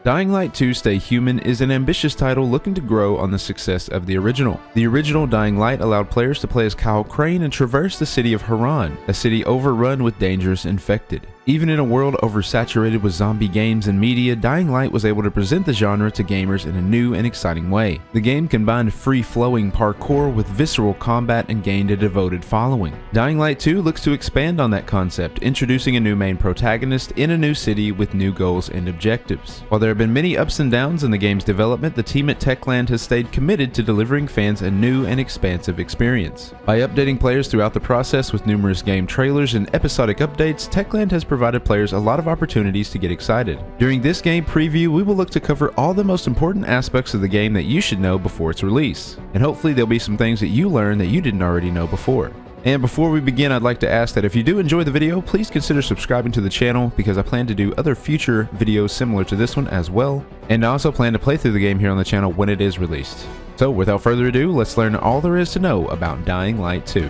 Dying Light 2 Stay Human is an ambitious title looking to grow on the success of the original. The original Dying Light allowed players to play as Kyle Crane and traverse the City of Harran, a city overrun with dangerous infected. Even in a world oversaturated with zombie games and media, Dying Light was able to present the genre to gamers in a new and exciting way. The game combined free-flowing parkour with visceral combat and gained a devoted following. Dying Light 2 looks to expand on that concept, introducing a new main protagonist in a new city with new goals and objectives. While there have been many ups and downs in the game's development, the team at Techland has stayed committed to delivering fans a new and expansive experience. By updating players throughout the process with numerous game trailers and episodic updates, Techland has provided players a lot of opportunities to get excited. During this game preview, we will look to cover all the most important aspects of the game that you should know before its release, and hopefully there'll be some things that you learn that you didn't already know before. And before we begin, I'd like to ask that if you do enjoy the video, please consider subscribing to the channel because I plan to do other future videos similar to this one as well, and I also plan to play through the game here on the channel when it is released. So without further ado, let's learn all there is to know about Dying Light 2.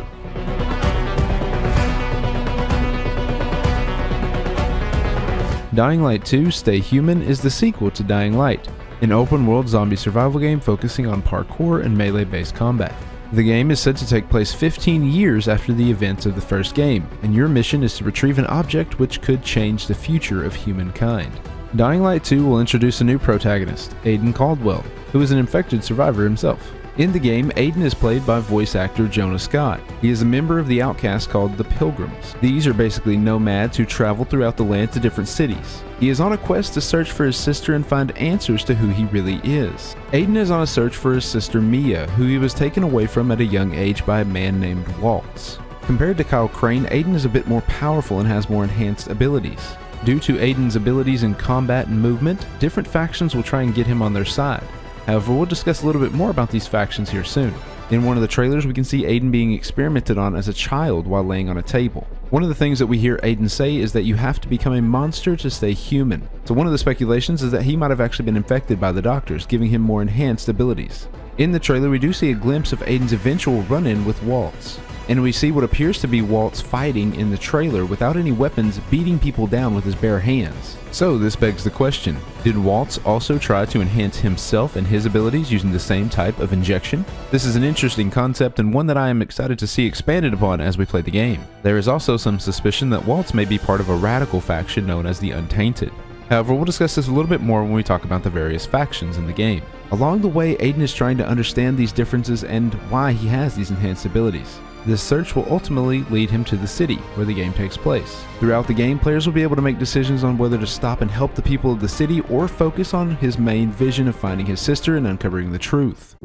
Dying Light 2 Stay Human is the sequel to Dying Light, an open-world zombie survival game focusing on parkour and melee-based combat. The game is said to take place 15 years after the events of the first game, and your mission is to retrieve an object which could change the future of humankind. Dying Light 2 will introduce a new protagonist, Aiden Caldwell, who is an infected survivor himself. In the game, Aiden is played by voice actor Jonah Scott. He is a member of the outcast called the Pilgrims. These are basically nomads who travel throughout the land to different cities. He is on a quest to search for his sister and find answers to who he really is. Aiden is on a search for his sister Mia, who he was taken away from at a young age by a man named Waltz. Compared to Kyle Crane, Aiden is a bit more powerful and has more enhanced abilities. Due to Aiden's abilities in combat and movement, different factions will try and get him on their side. However, we'll discuss a little bit more about these factions here soon. In one of the trailers, we can see Aiden being experimented on as a child while laying on a table. One of the things that we hear Aiden say is that you have to become a monster to stay human. So one of the speculations is that he might have actually been infected by the doctors, giving him more enhanced abilities. In the trailer, we do see a glimpse of Aiden's eventual run-in with Waltz, and we see what appears to be Waltz fighting in the trailer without any weapons, beating people down with his bare hands. So this begs the question, did Waltz also try to enhance himself and his abilities using the same type of injection? This is an interesting concept and one that I am excited to see expanded upon as we play the game. There is also some suspicion that Waltz may be part of a radical faction known as the Untainted. However, we'll discuss this a little bit more when we talk about the various factions in the game. Along the way, Aiden is trying to understand these differences and why he has these enhanced abilities. This search will ultimately lead him to the city, where the game takes place. Throughout the game, players will be able to make decisions on whether to stop and help the people of the city or focus on his main vision of finding his sister and uncovering the truth.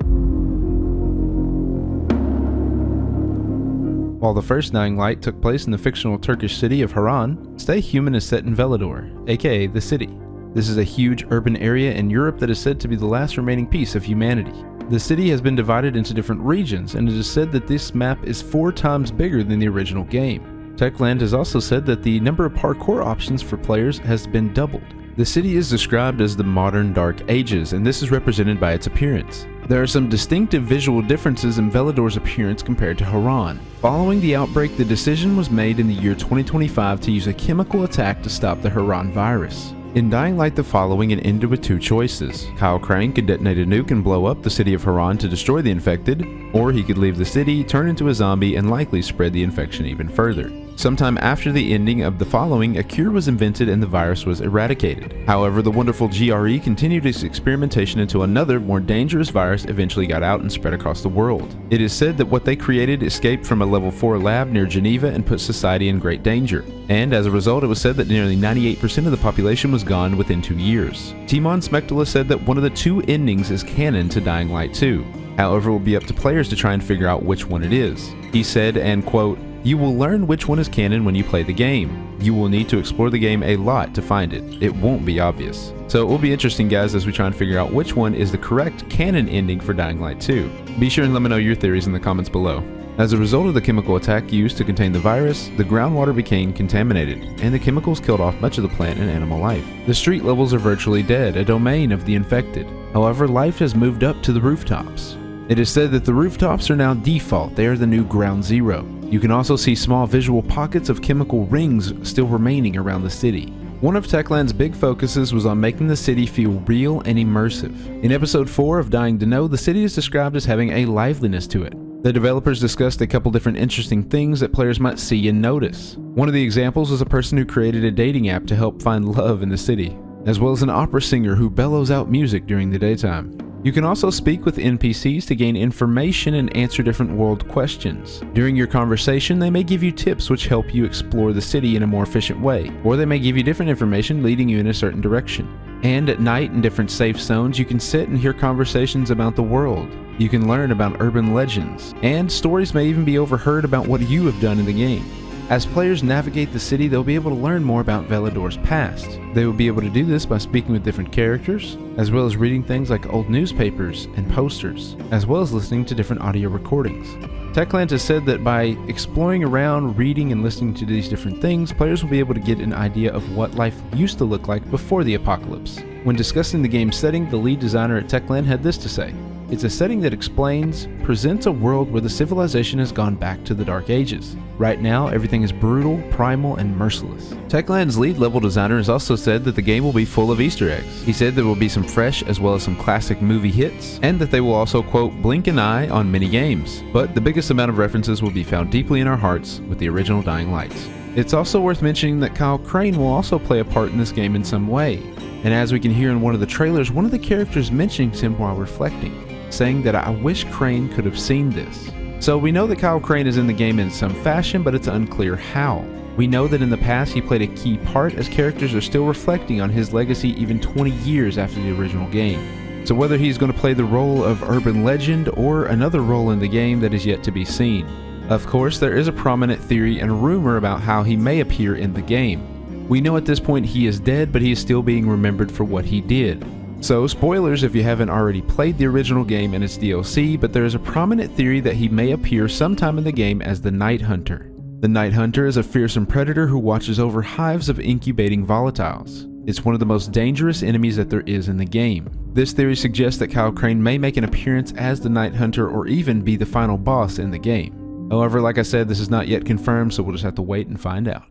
While the first Dying Light took place in the fictional Turkish city of Harran, Stay Human is set in Villedor, aka the city. This is a huge urban area in Europe that is said to be the last remaining piece of humanity. The city has been divided into different regions, and it is said that this map is 4 times bigger than the original game. Techland has also said that the number of parkour options for players has been doubled. The city is described as the modern Dark Ages, and this is represented by its appearance. There are some distinctive visual differences in Villedor's appearance compared to Harran. Following the outbreak, the decision was made in the year 2025 to use a chemical attack to stop the Harran virus. In Dying Light, the following it ended with 2 choices. Kyle Crane could detonate a nuke and blow up the city of Harran to destroy the infected, or he could leave the city, turn into a zombie, and likely spread the infection even further. Sometime after the ending of the following, a cure was invented and the virus was eradicated. However, the wonderful GRE continued its experimentation until another, more dangerous virus eventually got out and spread across the world. It is said that what they created escaped from a level 4 lab near Geneva and put society in great danger. And as a result, it was said that nearly 98% of the population was gone within 2 years. Timon Smektala said that one of the 2 endings is canon to Dying Light 2. However, it will be up to players to try and figure out which one it is. He said, and quote, "You will learn which one is canon when you play the game. You will need to explore the game a lot to find it. It won't be obvious." So it will be interesting, guys, as we try and figure out which one is the correct canon ending for Dying Light 2. Be sure and let me know your theories in the comments below. As a result of the chemical attack used to contain the virus, the groundwater became contaminated, and the chemicals killed off much of the plant and animal life. The street levels are virtually dead, a domain of the infected. However, life has moved up to the rooftops. It is said that the rooftops are now default, they are the new ground zero. You can also see small visual pockets of chemical rings still remaining around the city. One of Techland's big focuses was on making the city feel real and immersive. In episode 4 of Dying to Know, the city is described as having a liveliness to it. The developers discussed a couple different interesting things that players might see and notice. One of the examples was a person who created a dating app to help find love in the city, as well as an opera singer who bellows out music during the daytime. You can also speak with NPCs to gain information and answer different world questions. During your conversation, they may give you tips which help you explore the city in a more efficient way, or they may give you different information leading you in a certain direction. And at night in different safe zones, you can sit and hear conversations about the world. You can learn about urban legends, and stories may even be overheard about what you have done in the game. As players navigate the city, they'll be able to learn more about Villedor's past. They will be able to do this by speaking with different characters, as well as reading things like old newspapers and posters, as well as listening to different audio recordings. Techland has said that by exploring around, reading, and listening to these different things, players will be able to get an idea of what life used to look like before the apocalypse. When discussing the game's setting, the lead designer at Techland had this to say: "It's a setting that presents a world where the civilization has gone back to the Dark Ages. Right now, everything is brutal, primal, and merciless." Techland's lead level designer has also said that the game will be full of Easter eggs. He said there will be some fresh as well as some classic movie hits, and that they will also, quote, blink an eye on many games. But the biggest amount of references will be found deeply in our hearts with the original Dying Light. It's also worth mentioning that Kyle Crane will also play a part in this game in some way. And as we can hear in one of the trailers, one of the characters mentions him while reflecting, saying that "I wish Crane could have seen this." So we know that Kyle Crane is in the game in some fashion, but it's unclear how. We know that in the past he played a key part, as characters are still reflecting on his legacy even 20 years after the original game. So whether he's going to play the role of urban legend or another role in the game, that is yet to be seen. Of course, there is a prominent theory and rumor about how he may appear in the game. We know at this point he is dead, but he is still being remembered for what he did. So, spoilers if you haven't already played the original game and its DLC, but there is a prominent theory that he may appear sometime in the game as the Night Hunter. The Night Hunter is a fearsome predator who watches over hives of incubating volatiles. It's one of the most dangerous enemies that there is in the game. This theory suggests that Kyle Crane may make an appearance as the Night Hunter or even be the final boss in the game. However, like I said, this is not yet confirmed, so we'll just have to wait and find out.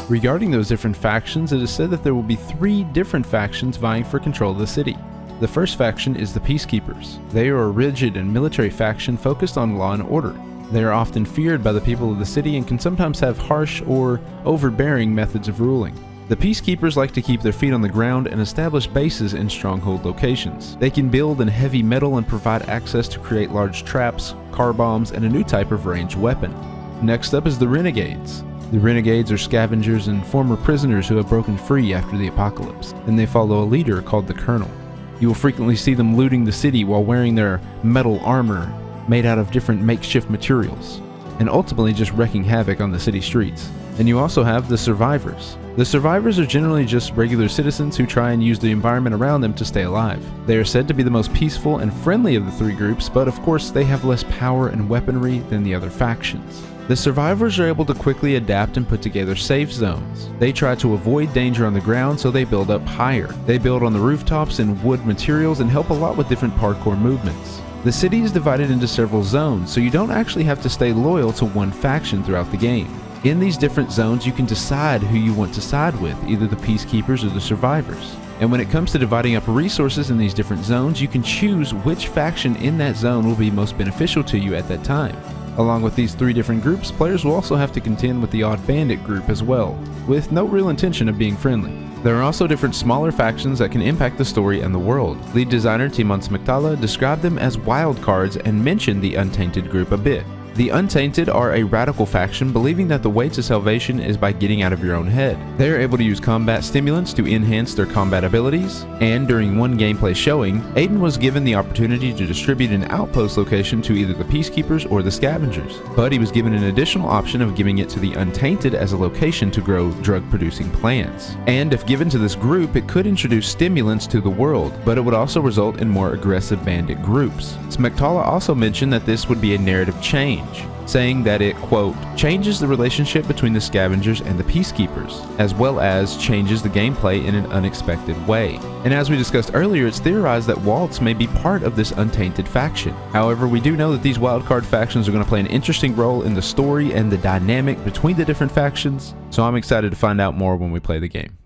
Regarding those different factions, it is said that there will be 3 different factions vying for control of the city. The first faction is the Peacekeepers. They are a rigid and military faction focused on law and order. They are often feared by the people of the city and can sometimes have harsh or overbearing methods of ruling. The Peacekeepers like to keep their feet on the ground and establish bases in stronghold locations. They can build in heavy metal and provide access to create large traps, car bombs, and a new type of ranged weapon. Next up is the Renegades. The Renegades are scavengers and former prisoners who have broken free after the apocalypse, and they follow a leader called the Colonel. You will frequently see them looting the city while wearing their metal armor made out of different makeshift materials, and ultimately just wreaking havoc on the city streets. And you also have the Survivors. The Survivors are generally just regular citizens who try and use the environment around them to stay alive. They are said to be the most peaceful and friendly of the 3 groups, but of course they have less power and weaponry than the other factions. The Survivors are able to quickly adapt and put together safe zones. They try to avoid danger on the ground, so they build up higher. They build on the rooftops in wood materials and help a lot with different parkour movements. The city is divided into several zones, so you don't actually have to stay loyal to one faction throughout the game. In these different zones, you can decide who you want to side with, either the Peacekeepers or the Survivors. And when it comes to dividing up resources in these different zones, you can choose which faction in that zone will be most beneficial to you at that time. Along with these 3 different groups, players will also have to contend with the odd bandit group as well, with no real intention of being friendly. There are also different smaller factions that can impact the story and the world. Lead designer Timon Smektala described them as wildcards and mentioned the Untainted group a bit. The Untainted are a radical faction believing that the way to salvation is by getting out of your own head. They are able to use combat stimulants to enhance their combat abilities, and during one gameplay showing, Aiden was given the opportunity to distribute an outpost location to either the Peacekeepers or the Scavengers, but he was given an additional option of giving it to the Untainted as a location to grow drug-producing plants. And if given to this group, it could introduce stimulants to the world, but it would also result in more aggressive bandit groups. Smektala also mentioned that this would be a narrative change. change, saying that it, quote, changes the relationship between the scavengers and the peacekeepers, as well as changes the gameplay in an unexpected way. And as we discussed earlier, it's theorized that Waltz may be part of this untainted faction. However, we do know that these wildcard factions are going to play an interesting role in the story and the dynamic between the different factions, so I'm excited to find out more when we play the game.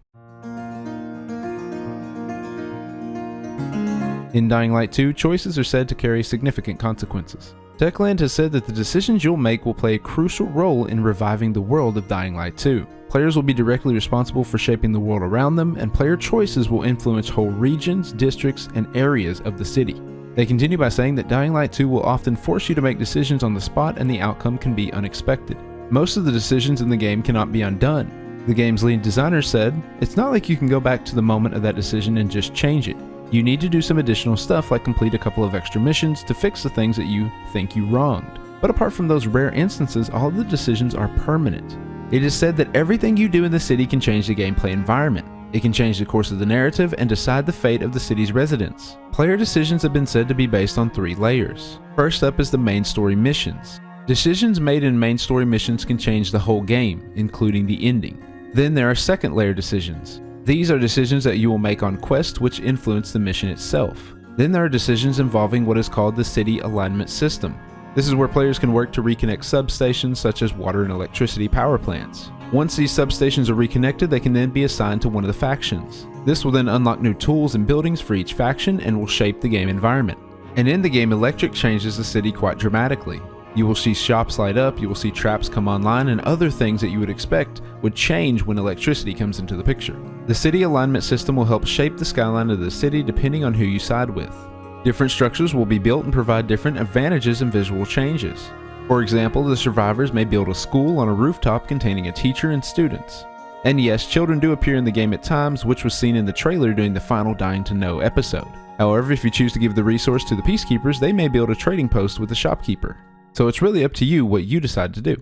In Dying Light 2, choices are said to carry significant consequences. Techland has said that the decisions you'll make will play a crucial role in reviving the world of Dying Light 2. Players will be directly responsible for shaping the world around them, and player choices will influence whole regions, districts, and areas of the city. They continue by saying that Dying Light 2 will often force you to make decisions on the spot, and the outcome can be unexpected. Most of the decisions in the game cannot be undone. The game's lead designer said, "It's not like you can go back to the moment of that decision and just change it. You need to do some additional stuff like complete a couple of extra missions to fix the things that you think you wronged. But apart from those rare instances, all of the decisions are permanent." It is said that everything you do in the city can change the gameplay environment. It can change the course of the narrative and decide the fate of the city's residents. Player decisions have been said to be based on 3 layers. First up is the main story missions. Decisions made in main story missions can change the whole game, including the ending. Then there are second layer decisions. These are decisions that you will make on quests which influence the mission itself. Then there are decisions involving what is called the city alignment system. This is where players can work to reconnect substations such as water and electricity power plants. Once these substations are reconnected, they can then be assigned to one of the factions. This will then unlock new tools and buildings for each faction and will shape the game environment. And in the game, electric changes the city quite dramatically. You will see shops light up, you will see traps come online, and other things that you would expect would change when electricity comes into the picture. The city alignment system will help shape the skyline of the city depending on who you side with. Different structures will be built and provide different advantages and visual changes. For example, the survivors may build a school on a rooftop containing a teacher and students. And yes, children do appear in the game at times, which was seen in the trailer during the final Dying to Know episode. However, if you choose to give the resource to the peacekeepers, they may build a trading post with the shopkeeper. So it's really up to you what you decide to do.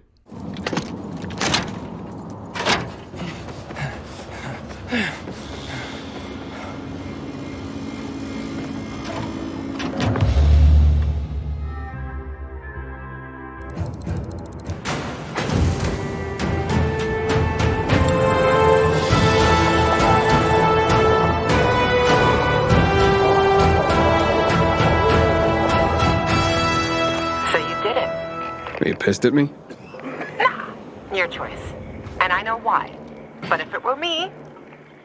Are you pissed at me? Nah, your choice. And I know why. But if it were me,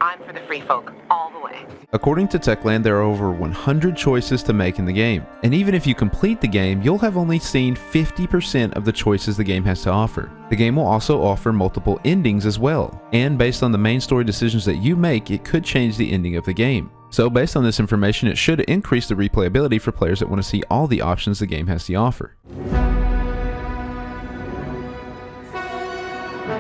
I'm for the free folk all the way. According to Techland, there are over 100 choices to make in the game. And even if you complete the game, you'll have only seen 50% of the choices the game has to offer. The game will also offer multiple endings as well. And based on the main story decisions that you make, it could change the ending of the game. So based on this information, it should increase the replayability for players that want to see all the options the game has to offer.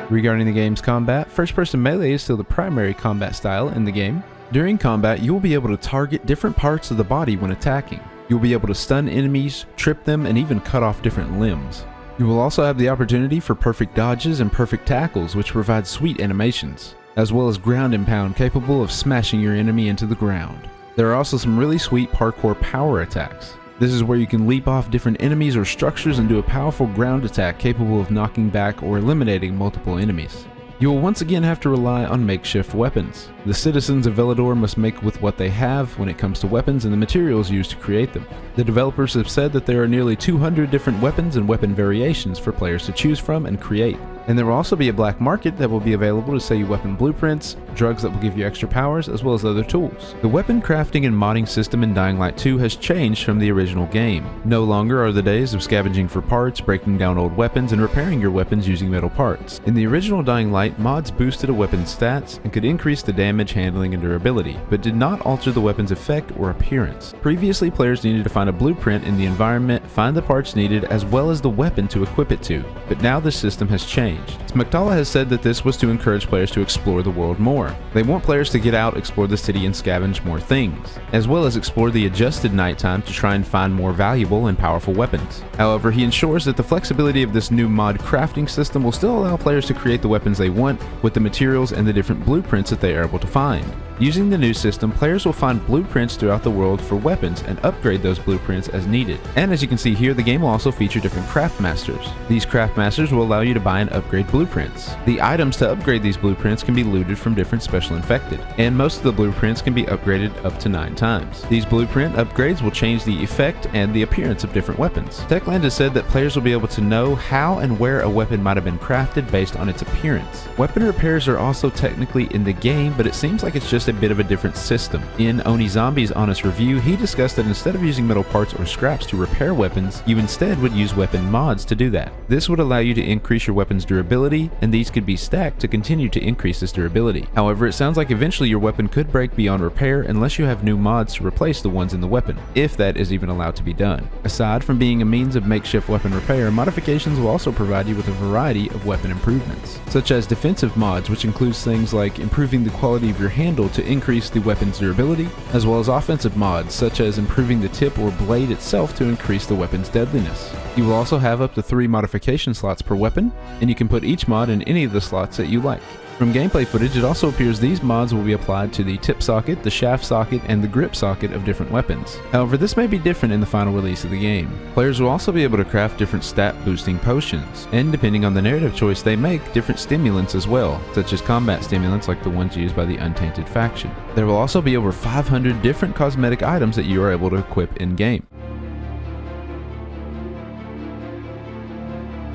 Regarding the game's combat, first-person melee is still the primary combat style in the game. During combat, you will be able to target different parts of the body when attacking. You'll be able to stun enemies, trip them, and even cut off different limbs. You will also have the opportunity for perfect dodges and perfect tackles, which provide sweet animations, as well as ground and pound capable of smashing your enemy into the ground. There are also some really sweet parkour power attacks. This is where you can leap off different enemies or structures and do a powerful ground attack capable of knocking back or eliminating multiple enemies. You will once again have to rely on makeshift weapons. The citizens of Villedor must make with what they have when it comes to weapons and the materials used to create them. The developers have said that there are nearly 200 different weapons and weapon variations for players to choose from and create. And there will also be a black market that will be available to sell you weapon blueprints, drugs that will give you extra powers, as well as other tools. The weapon crafting and modding system in Dying Light 2 has changed from the original game. No longer are the days of scavenging for parts, breaking down old weapons, and repairing your weapons using metal parts. In the original Dying Light, mods boosted a weapon's stats and could increase the damage, handling, and durability, but did not alter the weapon's effect or appearance. Previously, players needed to find a blueprint in the environment, find the parts needed, as well as the weapon to equip it to, but now this system has changed. Smaktala has said that this was to encourage players to explore the world more. They want players to get out, explore the city, and scavenge more things, as well as explore the adjusted nighttime to try and find more valuable and powerful weapons. However, he ensures that the flexibility of this new mod crafting system will still allow players to create the weapons they want with the materials and the different blueprints that they are able to find. Using the new system, players will find blueprints throughout the world for weapons and upgrade those blueprints as needed. And as you can see here, the game will also feature different craft masters. These craft masters will allow you to buy and upgrade blueprints. The items to upgrade these blueprints can be looted from different special infected, and most of the blueprints can be upgraded up to 9 times. These blueprint upgrades will change the effect and the appearance of different weapons. Techland has said that players will be able to know how and where a weapon might have been crafted based on its appearance. Weapon repairs are also technically in the game, but it seems like it's just a bit of a different system. In Oni Zombie's honest review, he discussed that instead of using metal parts or scraps to repair weapons, you instead would use weapon mods to do that. This would allow you to increase your weapon's durability, and these could be stacked to continue to increase this durability. However, it sounds like eventually your weapon could break beyond repair unless you have new mods to replace the ones in the weapon, if that is even allowed to be done. Aside from being a means of makeshift weapon repair, modifications will also provide you with a variety of weapon improvements, such as defensive mods, which includes things like improving the quality of your handle to increase the weapon's durability, as well as offensive mods, such as improving the tip or blade itself to increase the weapon's deadliness. You will also have up to 3 modification slots per weapon, and you can put each mod in any of the slots that you like. From gameplay footage, it also appears these mods will be applied to the tip socket, the shaft socket, and the grip socket of different weapons. However, this may be different in the final release of the game. Players will also be able to craft different stat boosting potions, and depending on the narrative choice they make, different stimulants as well, such as combat stimulants like the ones used by the Untainted faction. There will also be over 500 different cosmetic items that you are able to equip in-game.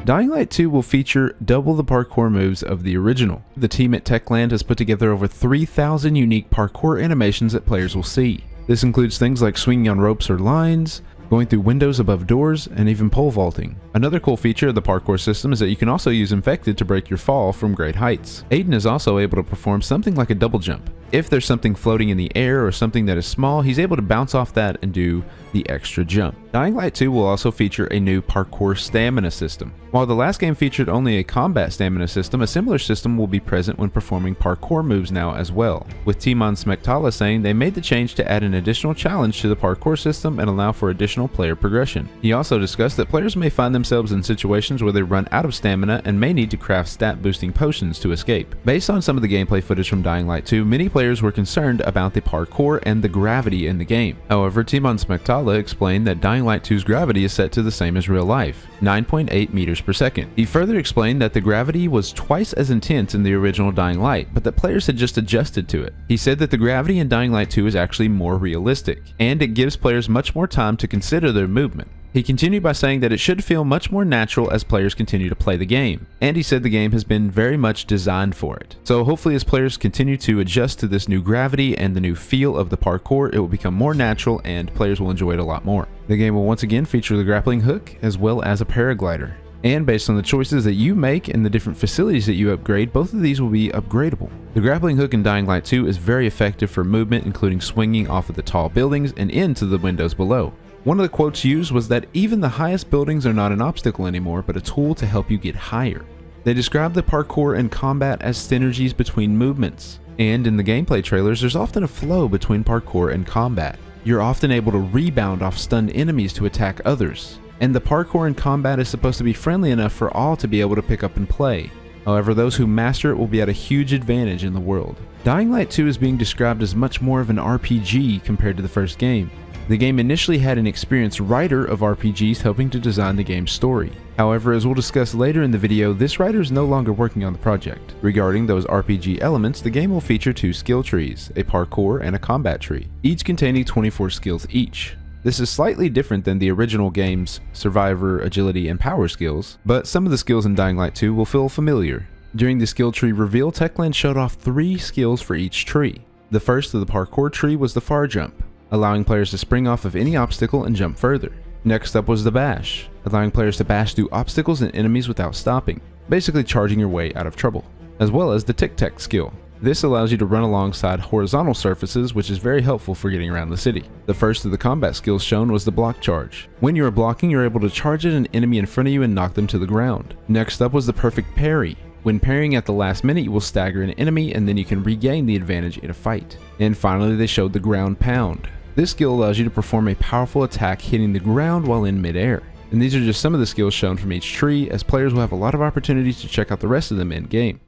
Dying Light 2 will feature double the parkour moves of the original. The team at Techland has put together over 3,000 unique parkour animations that players will see. This includes things like swinging on ropes or lines, going through windows above doors, and even pole vaulting. Another cool feature of the parkour system is that you can also use Infected to break your fall from great heights. Aiden is also able to perform something like a double jump. If there's something floating in the air or something that is small, he's able to bounce off that and do the extra jump. Dying Light 2 will also feature a new parkour stamina system. While the last game featured only a combat stamina system, a similar system will be present when performing parkour moves now as well, with Timon Smektala saying they made the change to add an additional challenge to the parkour system and allow for additional player progression. He also discussed that players may find themselves in situations where they run out of stamina and may need to craft stat boosting potions to escape. Based on some of the gameplay footage from Dying Light 2, many players were concerned about the parkour and the gravity in the game. However, Timon Smektala explained that Dying Light 2's gravity is set to the same as real life, 9.8 meters per second. He further explained that the gravity was twice as intense in the original Dying Light, but that players had just adjusted to it. He said that the gravity in Dying Light 2 is actually more realistic, and it gives players much more time to consider their movement. He continued by saying that it should feel much more natural as players continue to play the game, and he said the game has been very much designed for it. So hopefully as players continue to adjust to this new gravity and the new feel of the parkour, it will become more natural and players will enjoy it a lot more. The game will once again feature the grappling hook as well as a paraglider. And based on the choices that you make and the different facilities that you upgrade, both of these will be upgradable. The grappling hook in Dying Light 2 is very effective for movement, including swinging off of the tall buildings and into the windows below. One of the quotes used was that even the highest buildings are not an obstacle anymore, but a tool to help you get higher. They describe the parkour and combat as synergies between movements. And in the gameplay trailers, there's often a flow between parkour and combat. You're often able to rebound off stunned enemies to attack others. And the parkour and combat is supposed to be friendly enough for all to be able to pick up and play. However, those who master it will be at a huge advantage in the world. Dying Light 2 is being described as much more of an RPG compared to the first game. The game initially had an experienced writer of RPGs helping to design the game's story. However, as we'll discuss later in the video, this writer is no longer working on the project. Regarding those RPG elements, the game will feature 2 skill trees, a parkour and a combat tree, each containing 24 skills each. This is slightly different than the original game's survivor, agility, and power skills, but some of the skills in Dying Light 2 will feel familiar. During the skill tree reveal, Techland showed off 3 skills for each tree. The first of the parkour tree was the far jump, allowing players to spring off of any obstacle and jump further. Next up was the bash, allowing players to bash through obstacles and enemies without stopping, basically charging your way out of trouble. As well as the tic-tac skill. This allows you to run alongside horizontal surfaces, which is very helpful for getting around the city. The first of the combat skills shown was the block charge. When you are blocking, you're able to charge at an enemy in front of you and knock them to the ground. Next up was the perfect parry. When parrying at the last minute, you will stagger an enemy and then you can regain the advantage in a fight. And finally, they showed the ground pound. This skill allows you to perform a powerful attack hitting the ground while in midair. And these are just some of the skills shown from each tree, as players will have a lot of opportunities to check out the rest of them in game.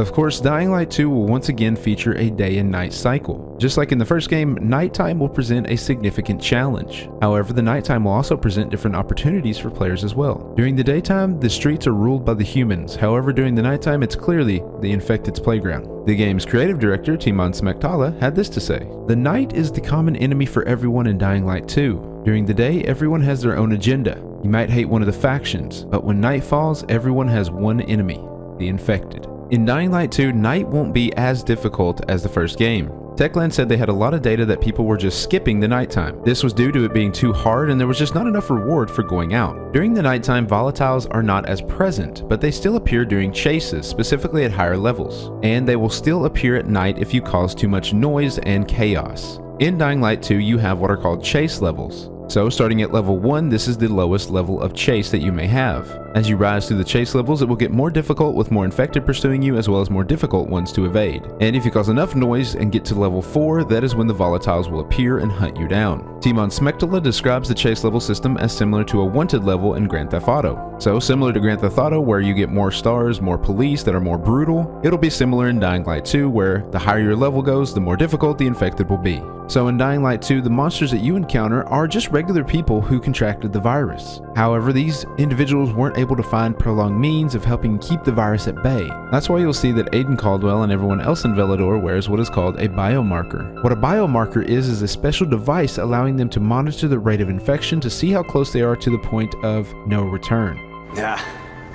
Of course, Dying Light 2 will once again feature a day and night cycle. Just like in the first game, nighttime will present a significant challenge. However, the nighttime will also present different opportunities for players as well. During the daytime, the streets are ruled by the humans. However, during the nighttime, it's clearly the infected's playground. The game's creative director, Timon Smektala, had this to say: "The night is the common enemy for everyone in Dying Light 2. During the day, everyone has their own agenda. You might hate one of the factions, but when night falls, everyone has one enemy: the infected." In Dying Light 2, night won't be as difficult as the first game. Techland said they had a lot of data that people were just skipping the nighttime. This was due to it being too hard and there was just not enough reward for going out. During the nighttime, volatiles are not as present, but they still appear during chases, specifically at higher levels. And they will still appear at night if you cause too much noise and chaos. In Dying Light 2, you have what are called chase levels. So starting at level 1, this is the lowest level of chase that you may have. As you rise through the chase levels, it will get more difficult with more infected pursuing you as well as more difficult ones to evade. And if you cause enough noise and get to level 4, that is when the volatiles will appear and hunt you down. Timon Smektala describes the chase level system as similar to a wanted level in Grand Theft Auto. So similar to Grand Theft Auto where you get more stars, more police that are more brutal, it'll be similar in Dying Light 2 where the higher your level goes, the more difficult the infected will be. So in Dying Light 2, the monsters that you encounter are just regular people who contracted the virus. However, these individuals weren't able to find prolonged means of helping keep the virus at bay. That's why you'll see that Aiden Caldwell and everyone else in Villedor wears what is called a biomarker. What a biomarker is a special device allowing them to monitor the rate of infection to see how close they are to the point of no return. Yeah,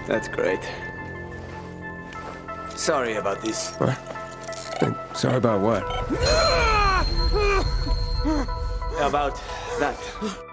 that's great. Sorry about this. What? Sorry about what? About that.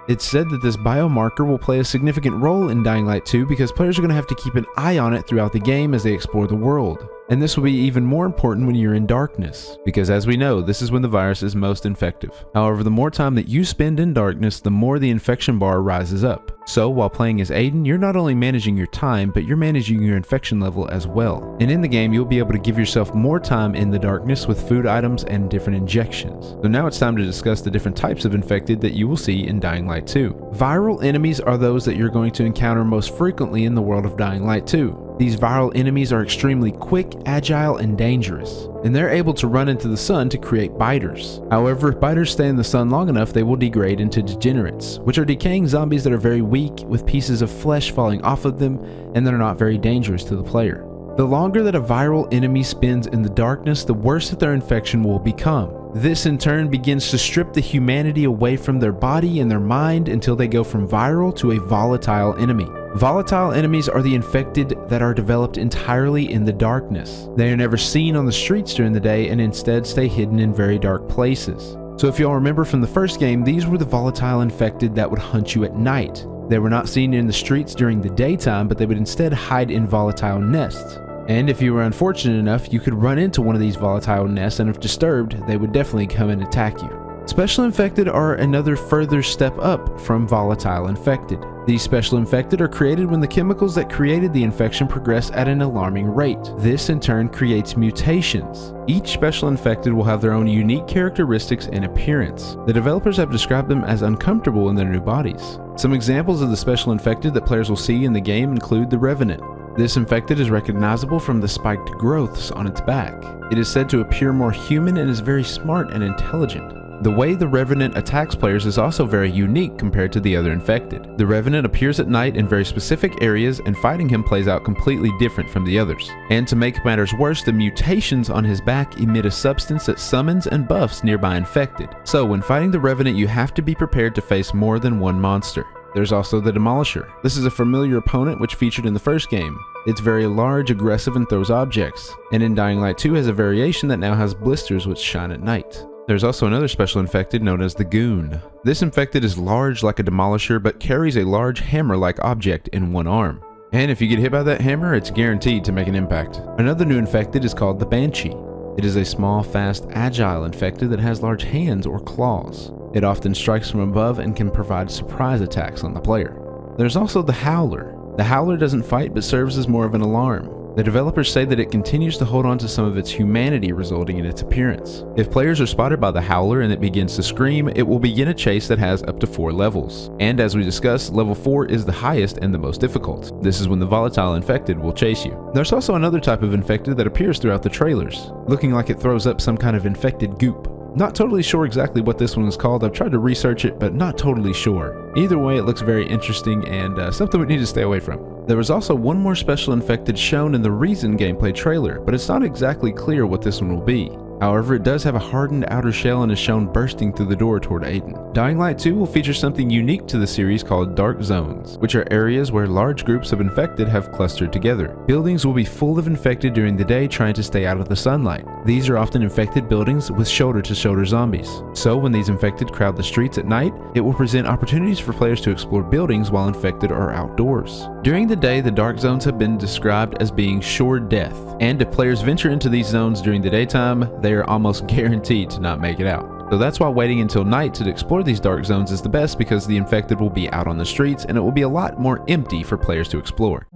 It's said that this biomarker will play a significant role in Dying Light 2 because players are going to have to keep an eye on it throughout the game as they explore the world. And this will be even more important when you're in darkness, because as we know, this is when the virus is most infective. However, the more time that you spend in darkness, the more the infection bar rises up. So while playing as Aiden, you're not only managing your time, but you're managing your infection level as well. And in the game, you'll be able to give yourself more time in the darkness with food items and different injections. So now it's time to discuss the different types of infected that you will see in Dying Light 2. Viral enemies are those that you're going to encounter most frequently in the world of Dying Light 2. These viral enemies are extremely quick, agile, and dangerous, and they're able to run into the sun to create biters. However, if biters stay in the sun long enough, they will degrade into degenerates, which are decaying zombies that are very weak, with pieces of flesh falling off of them, and that are not very dangerous to the player. The longer that a viral enemy spends in the darkness, the worse that their infection will become. This in turn begins to strip the humanity away from their body and their mind until they go from viral to a volatile enemy. Volatile enemies are the infected that are developed entirely in the darkness. They are never seen on the streets during the day and instead stay hidden in very dark places. So if y'all remember from the first game, these were the volatile infected that would hunt you at night. They were not seen in the streets during the daytime, but they would instead hide in volatile nests. And if you were unfortunate enough, you could run into one of these volatile nests, and if disturbed, they would definitely come and attack you. Special infected are another further step up from volatile infected. These special infected are created when the chemicals that created the infection progress at an alarming rate. This in turn creates mutations. Each special infected will have their own unique characteristics and appearance. The developers have described them as uncomfortable in their new bodies. Some examples of the special infected that players will see in the game include the Revenant. This infected is recognizable from the spiked growths on its back. It is said to appear more human and is very smart and intelligent. The way the Revenant attacks players is also very unique compared to the other infected. The Revenant appears at night in very specific areas, and fighting him plays out completely different from the others. And to make matters worse, the mutations on his back emit a substance that summons and buffs nearby infected. So when fighting the Revenant, you have to be prepared to face more than one monster. There's also the Demolisher. This is a familiar opponent which featured in the first game. It's very large, aggressive, and throws objects. And in Dying Light 2 has a variation that now has blisters which shine at night. There's also another special infected known as the Goon. This infected is large like a Demolisher but carries a large hammer-like object in one arm. And if you get hit by that hammer, it's guaranteed to make an impact. Another new infected is called the Banshee. It is a small, fast, agile infected that has large hands or claws. It often strikes from above and can provide surprise attacks on the player. There's also the Howler. The Howler doesn't fight but serves as more of an alarm. The developers say that it continues to hold on to some of its humanity, resulting in its appearance. If players are spotted by the Howler and it begins to scream, it will begin a chase that has up to 4 levels. And as we discussed, level 4 is the highest and the most difficult. This is when the volatile infected will chase you. There's also another type of infected that appears throughout the trailers, looking like it throws up some kind of infected goop. Not totally sure exactly what this one is called. I've tried to research it, but not totally sure. Either way, it looks very interesting and something we need to stay away from. There was also one more special infected shown in the Reason gameplay trailer, but it's not exactly clear what this one will be. However, it does have a hardened outer shell and is shown bursting through the door toward Aiden. Dying Light 2 will feature something unique to the series called Dark Zones, which are areas where large groups of infected have clustered together. Buildings will be full of infected during the day trying to stay out of the sunlight. These are often infected buildings with shoulder-to-shoulder zombies. So when these infected crowd the streets at night, it will present opportunities for players to explore buildings while infected are outdoors. During the day, the Dark Zones have been described as being sure death, and if players venture into these zones during the daytime, they are almost guaranteed to not make it out. So that's why waiting until night to explore these dark zones is the best, because the infected will be out on the streets and it will be a lot more empty for players to explore.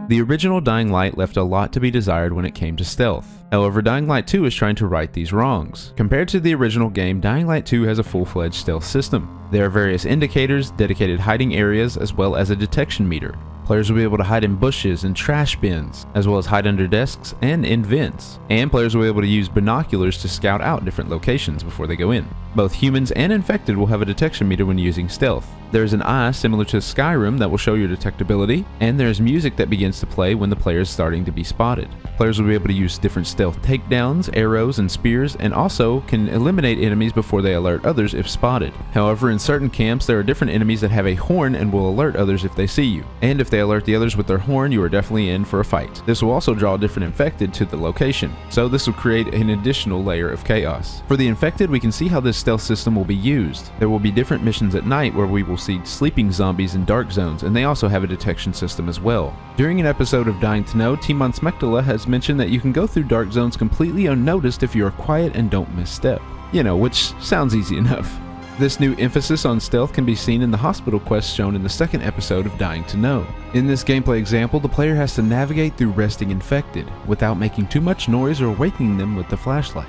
The original Dying Light left a lot to be desired when it came to stealth. However, Dying Light 2 is trying to right these wrongs. Compared to the original game, Dying Light 2 has a full-fledged stealth system. There are various indicators, dedicated hiding areas, as well as a detection meter. Players will be able to hide in bushes and trash bins, as well as hide under desks and in vents. And players will be able to use binoculars to scout out different locations before they go in. Both humans and infected will have a detection meter when using stealth. There is an eye similar to Skyrim that will show your detectability, and there is music that begins to play when the player is starting to be spotted. Players will be able to use different stealth takedowns, arrows, and spears, and also can eliminate enemies before they alert others if spotted. However, in certain camps, there are different enemies that have a horn and will alert others if they see you. And if they alert the others with their horn, you are definitely in for a fight. This will also draw different infected to the location, so this will create an additional layer of chaos. For the infected, we can see how this stealth system will be used. There will be different missions at night where we will see sleeping zombies in dark zones, and they also have a detection system as well. During an episode of Dying to Know, Timon Smektala has mentioned that you can go through dark zones completely unnoticed if you are quiet and don't misstep. You know, which sounds easy enough. This new emphasis on stealth can be seen in the hospital quest shown in the second episode of Dying to Know. In this gameplay example, the player has to navigate through resting infected without making too much noise or waking them with the flashlight.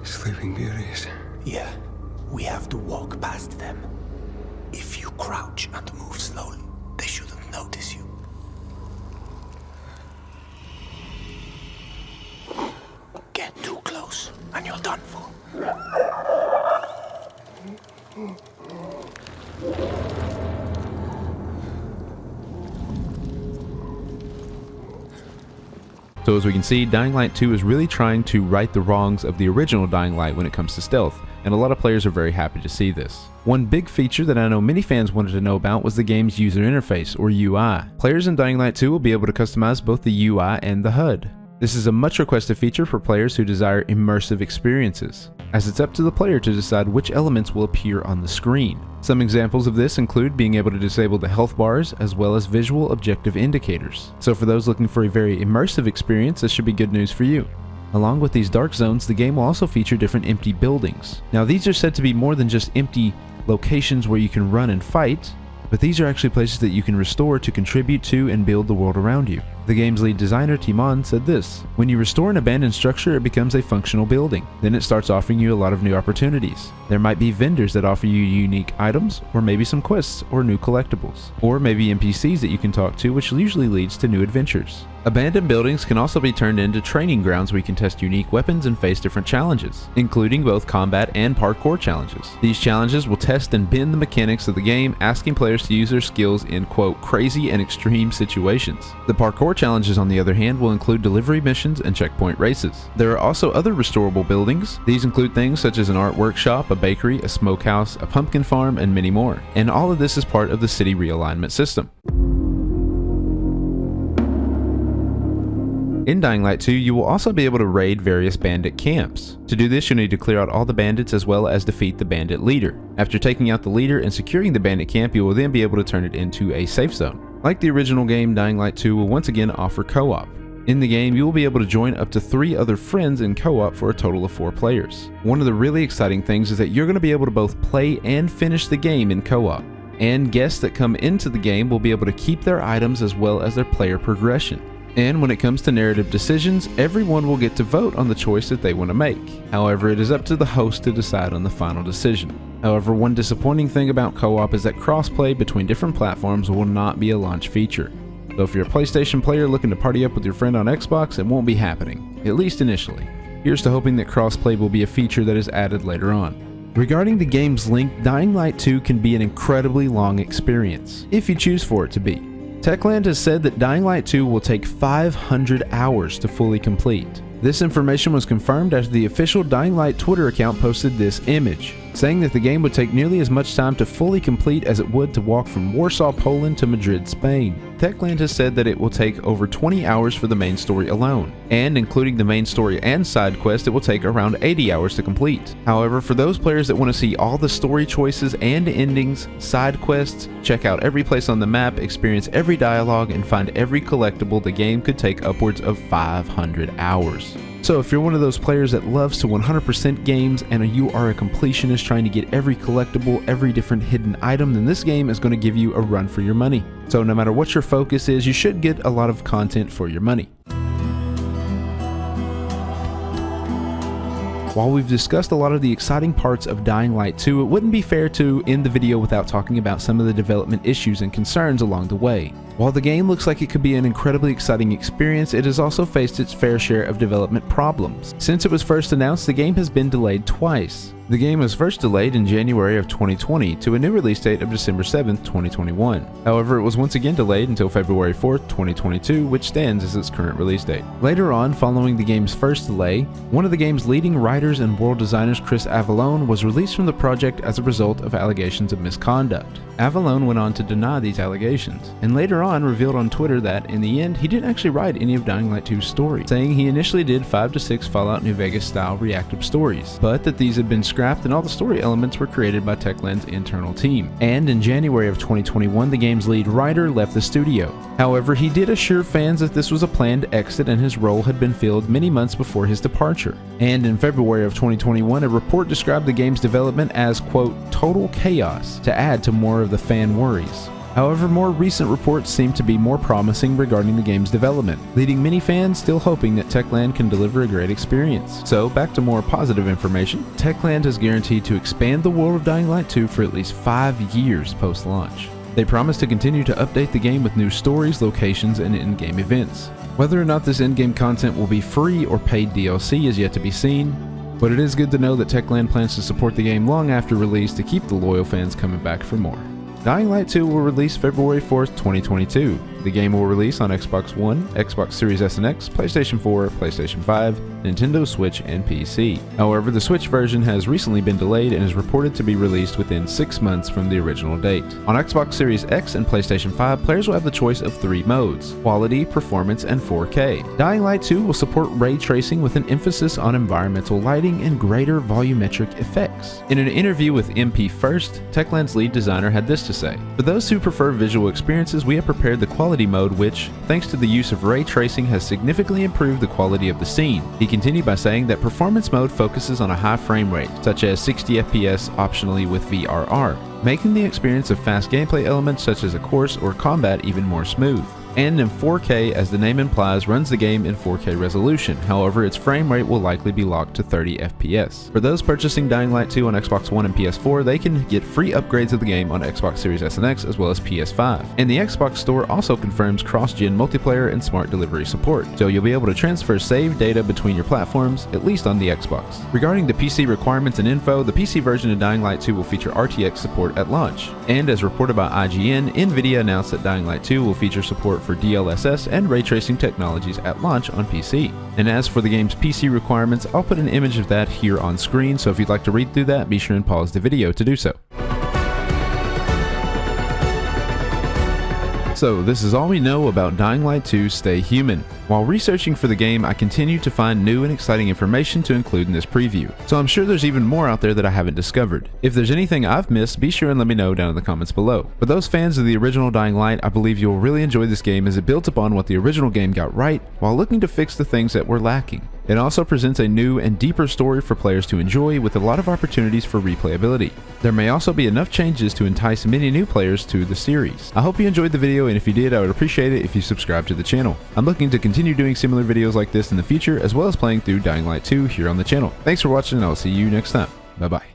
Sleeping Beauties. Yeah, we have to walk past them. If you crouch and move slowly, they shouldn't notice you. Get too close, and you're done for. So as we can see, Dying Light 2 is really trying to right the wrongs of the original Dying Light when it comes to stealth, and a lot of players are very happy to see this. One big feature that I know many fans wanted to know about was the game's user interface, or UI. Players in Dying Light 2 will be able to customize both the UI and the HUD. This is a much requested feature for players who desire immersive experiences, as it's up to the player to decide which elements will appear on the screen. Some examples of this include being able to disable the health bars as well as visual objective indicators. So for those looking for a very immersive experience, this should be good news for you. Along with these dark zones, the game will also feature different empty buildings. Now these are said to be more than just empty locations where you can run and fight, but these are actually places that you can restore to contribute to and build the world around you. The game's lead designer, Timon, said this: "When you restore an abandoned structure, it becomes a functional building. Then it starts offering you a lot of new opportunities. There might be vendors that offer you unique items, or maybe some quests or new collectibles, or maybe NPCs that you can talk to, which usually leads to new adventures. Abandoned buildings can also be turned into training grounds where you can test unique weapons and face different challenges, including both combat and parkour challenges. These challenges will test and bend the mechanics of the game, asking players to use their skills in, quote, crazy and extreme situations. The parkour challenges, on the other hand, will include delivery missions and checkpoint races. There are also other restorable buildings. These include things such as an art workshop, a bakery, a smokehouse, a pumpkin farm, and many more. And all of this is part of the city realignment system." In Dying Light 2, you will also be able to raid various bandit camps. To do this, you'll need to clear out all the bandits as well as defeat the bandit leader. After taking out the leader and securing the bandit camp, you will then be able to turn it into a safe zone. Like the original game, Dying Light 2 will once again offer co-op. In the game, you will be able to join up to 3 other friends in co-op for a total of 4 players. One of the really exciting things is that you're going to be able to both play and finish the game in co-op, and guests that come into the game will be able to keep their items as well as their player progression. And when it comes to narrative decisions, everyone will get to vote on the choice that they want to make. However, it is up to the host to decide on the final decision. However, one disappointing thing about co-op is that crossplay between different platforms will not be a launch feature. So if you're a PlayStation player looking to party up with your friend on Xbox, it won't be happening, at least initially. Here's to hoping that crossplay will be a feature that is added later on. Regarding the game's length, Dying Light 2 can be an incredibly long experience, if you choose for it to be. Techland has said that Dying Light 2 will take 500 hours to fully complete. This information was confirmed after the official Dying Light Twitter account posted this image, saying that the game would take nearly as much time to fully complete as it would to walk from Warsaw, Poland to Madrid, Spain. Techland has said that it will take over 20 hours for the main story alone, and including the main story and side quest, it will take around 80 hours to complete. However, for those players that want to see all the story choices and endings, side quests, check out every place on the map, experience every dialogue, and find every collectible, the game could take upwards of 500 hours. So if you're one of those players that loves to 100% games and you are a completionist trying to get every collectible, every different hidden item, then this game is going to give you a run for your money. So no matter what your focus is, you should get a lot of content for your money. While we've discussed a lot of the exciting parts of Dying Light 2, it wouldn't be fair to end the video without talking about some of the development issues and concerns along the way. While the game looks like it could be an incredibly exciting experience, it has also faced its fair share of development problems. Since it was first announced, the game has been delayed twice. The game was first delayed in January of 2020 to a new release date of December 7th, 2021. However, it was once again delayed until February 4th, 2022, which stands as its current release date. Later on, following the game's first delay, one of the game's leading writers and world designers, Chris Avallone, was released from the project as a result of allegations of misconduct. Avallone went on to deny these allegations, and later on revealed on Twitter that, in the end, he didn't actually write any of Dying Light 2's story, saying he initially did 5 to 6 Fallout New Vegas style reactive stories, but that these had been scrapped and all the story elements were created by Techland's internal team. And in January of 2021, the game's lead writer left the studio. However, he did assure fans that this was a planned exit and his role had been filled many months before his departure. And in February of 2021, a report described the game's development as, quote, total chaos, to add to more of the fan worries. However, more recent reports seem to be more promising regarding the game's development, leading many fans still hoping that Techland can deliver a great experience. So, back to more positive information, Techland has guaranteed to expand the world of Dying Light 2 for at least 5 years post-launch. They promise to continue to update the game with new stories, locations, and in-game events. Whether or not this in-game content will be free or paid DLC is yet to be seen, but it is good to know that Techland plans to support the game long after release to keep the loyal fans coming back for more. Dying Light 2 will release February 4th, 2022. The game will release on Xbox One, Xbox Series S and X, PlayStation 4, PlayStation 5, Nintendo Switch, and PC. However, the Switch version has recently been delayed and is reported to be released within 6 months from the original date. On Xbox Series X and PlayStation 5, players will have the choice of 3 modes: Quality, Performance, and 4K. Dying Light 2 will support ray tracing with an emphasis on environmental lighting and greater volumetric effects. In an interview with MP First, Techland's lead designer had this to say: "For those who prefer visual experiences, we have prepared the Quality mode which, thanks to the use of ray tracing, has significantly improved the quality of the scene." He continued by saying that Performance mode focuses on a high frame rate, such as 60 FPS optionally with VRR, making the experience of fast gameplay elements such as a course or combat even more smooth. And in 4K, as the name implies, runs the game in 4K resolution. However, its frame rate will likely be locked to 30 FPS. For those purchasing Dying Light 2 on Xbox One and PS4, they can get free upgrades of the game on Xbox Series S and X as well as PS5. And the Xbox Store also confirms cross-gen multiplayer and smart delivery support, so you'll be able to transfer saved data between your platforms, at least on the Xbox. Regarding the PC requirements and info, the PC version of Dying Light 2 will feature RTX support at launch. And as reported by IGN, Nvidia announced that Dying Light 2 will feature support for DLSS and ray tracing technologies at launch on PC. And as for the game's PC requirements, I'll put an image of that here on screen, so if you'd like to read through that, be sure and pause the video to do so. So this is all we know about Dying Light 2 Stay Human. While researching for the game, I continue to find new and exciting information to include in this preview, so I'm sure there's even more out there that I haven't discovered. If there's anything I've missed, be sure and let me know down in the comments below. For those fans of the original Dying Light, I believe you'll really enjoy this game as it builds upon what the original game got right, while looking to fix the things that were lacking. It also presents a new and deeper story for players to enjoy with a lot of opportunities for replayability. There may also be enough changes to entice many new players to the series. I hope you enjoyed the video, and if you did, I would appreciate it if you subscribe to the channel. I'm looking to continue doing similar videos like this in the future, as well as playing through Dying Light 2 here on the channel. Thanks for watching, and I'll see you next time. Bye bye.